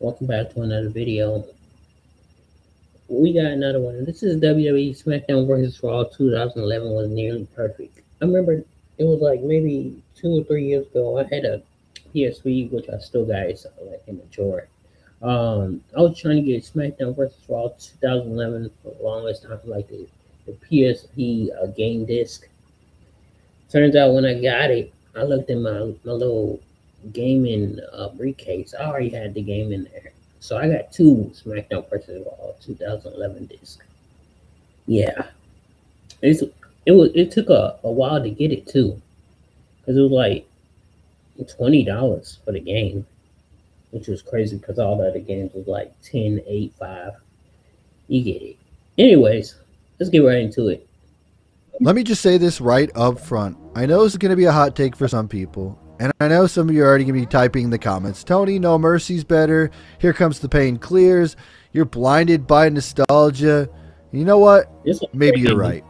Welcome back to another video. We got another one. This is WWE SmackDown vs. Raw 2011 was nearly perfect. I remember it was like maybe 2 or 3 years ago. I had a PSP, which I still got. It's like in the drawer. I was trying to get SmackDown vs. Raw 2011 for the longest time, like the PSP game disc. Turns out when I got it, I looked in my little gaming briefcase. I already had the game in there. So I got two SmackDown vs. Raw 2011 discs. Yeah, it took a while to get it too, because it was like $20 for the game, which was crazy because all the other games was like 10, 8, 5. You get it. Anyways, let's get right into it. Let me just say this right up front. I know this is going to be a hot take for some people, and I know some of you are already going to be typing in the comments, Tony, No Mercy's better. Here Comes the Pain clears. You're blinded by nostalgia. You know what? Maybe you're right.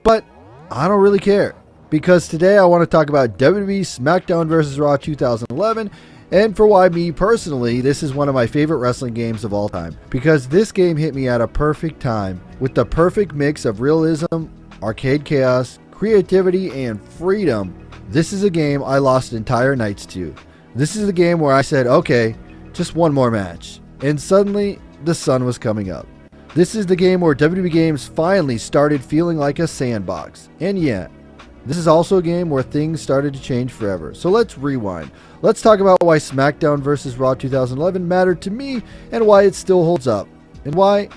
But I don't really care, because today I want to talk about WWE SmackDown vs. Raw 2011, and for why me personally, this is one of my favorite wrestling games of all time, because this game hit me at a perfect time with the perfect mix of realism, arcade chaos, creativity, and freedom. This is a game I lost entire nights to. This is a game where I said, okay, just one more match. And suddenly, the sun was coming up. This is the game where WWE games finally started feeling like a sandbox. And yeah, this is also a game where things started to change forever. So let's rewind. Let's talk about why SmackDown vs. Raw 2011 mattered to me, and why it still holds up, and why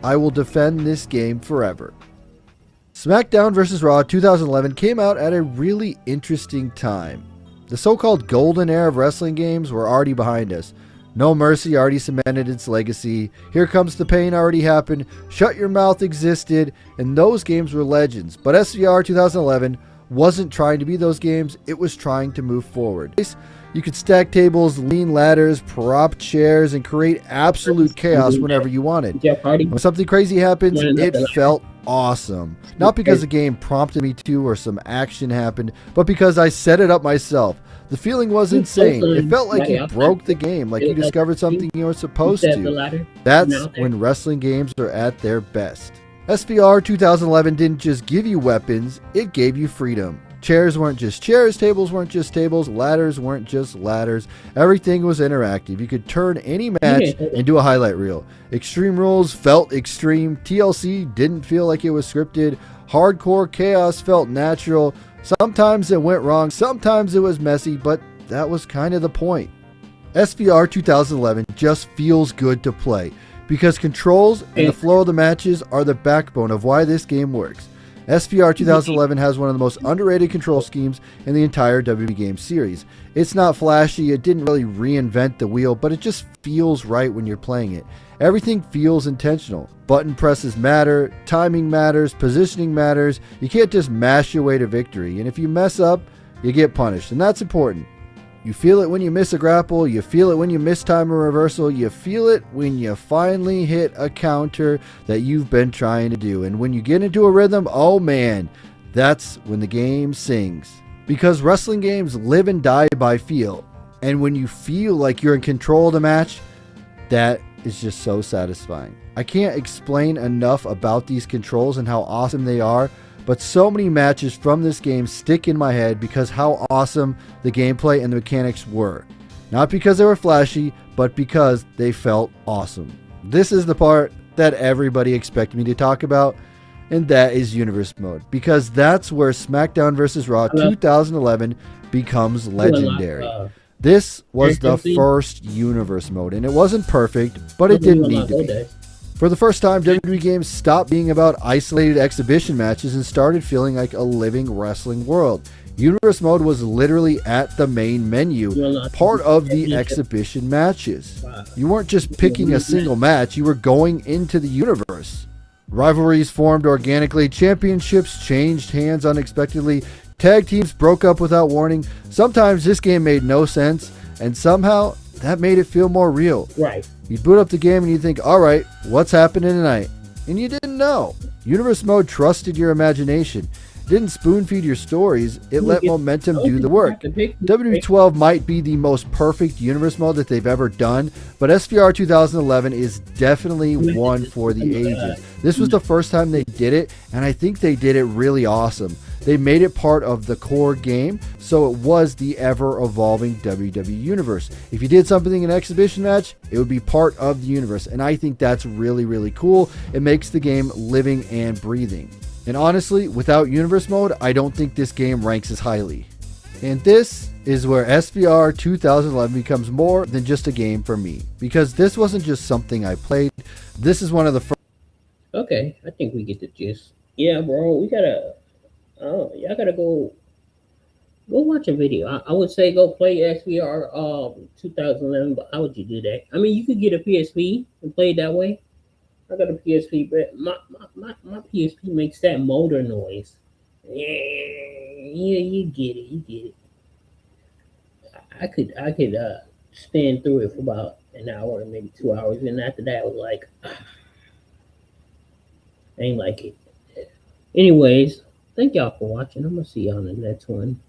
I will defend this game forever. SmackDown vs. Raw 2011 came out at a really interesting time. The so-called golden era of wrestling games were already behind us. No Mercy already cemented its legacy. Here Comes the Pain already happened. Shut Your Mouth existed, and those games were legends. But SVR 2011 wasn't trying to be those games, it was trying to move forward. You could stack tables, lean ladders, prop chairs, and create absolute chaos whenever you wanted. When something crazy happens, it felt awesome. Not because the game prompted me to or some action happened, but because I set it up myself. The feeling was insane. It felt like you broke the game, like you discovered something you were supposed to. That's when wrestling games are at their best. SVR 2011 didn't just give you weapons, it gave you freedom. Chairs weren't just chairs, tables weren't just tables, ladders weren't just ladders. Everything was interactive. You could turn any match into a highlight reel. Extreme Rules felt extreme. TLC didn't feel like it was scripted. Hardcore chaos felt natural. Sometimes it went wrong, sometimes it was messy, but that was kind of the point. SVR 2011 just feels good to play, because controls and the flow of the matches are the backbone of why this game works. SVR 2011 has one of the most underrated control schemes in the entire WWE game series. It's not flashy, it didn't really reinvent the wheel, but it just feels right when you're playing it. Everything feels intentional. Button presses matter, timing matters, positioning matters. You can't just mash your way to victory, and if you mess up, you get punished, and that's important. You feel it when you miss a grapple, you feel it when you miss time a reversal, you feel it when you finally hit a counter that you've been trying to do. And when you get into a rhythm, oh man, that's when the game sings. Because wrestling games live and die by feel. And when you feel like you're in control of the match, that is just so satisfying. I can't explain enough about these controls and how awesome they are, but so many matches from this game stick in my head because how awesome the gameplay and the mechanics were. Not because they were flashy, but because they felt awesome. This is the part that everybody expected me to talk about, and that is Universe Mode. Because that's where SmackDown vs. Raw 2011 becomes legendary. This was the first Universe Mode, and it wasn't perfect, but it didn't need to be. For the first time, WWE games stopped being about isolated exhibition matches and started feeling like a living wrestling world. Universe Mode was literally at the main menu, part of the exhibition matches. You weren't just picking a single match, you were going into the universe. Rivalries formed organically, championships changed hands unexpectedly, tag teams broke up without warning. Sometimes this game made no sense, and somehow that made it feel more real. Right. You'd boot up the game and you'd think, alright, what's happening tonight? And you didn't know. Universe Mode trusted your imagination. didn't spoon feed your stories, it You let get, momentum those do the people work. have to pick. WWE 12 might be the most perfect universe mode that they've ever done, but SVR 2011 is definitely one for the ages. This was the first time they did it, and I think they did it really awesome. They made it part of the core game, so it was the ever-evolving WWE Universe. If you did something in an exhibition match, it would be part of the universe, and I think that's really, really cool. It makes the game living and breathing. And honestly, without Universe Mode, I don't think this game ranks as highly. And this is where SVR 2011 becomes more than just a game for me, because this wasn't just something I played. This is one of the first. Okay, I think we get the gist. Yeah, bro, we gotta. Oh, y'all gotta go watch a video. I would say go play SVR 2011, but how would you do that? I mean, you could get a PSP and play it that way. I got a PSP, but my PSP makes that motor noise. Yeah, yeah, you get it, you get it. I could stand through it for about an hour, maybe 2 hours, and after that, I was like, I ain't like it. Anyways, thank y'all for watching. I'm gonna see y'all in the next one.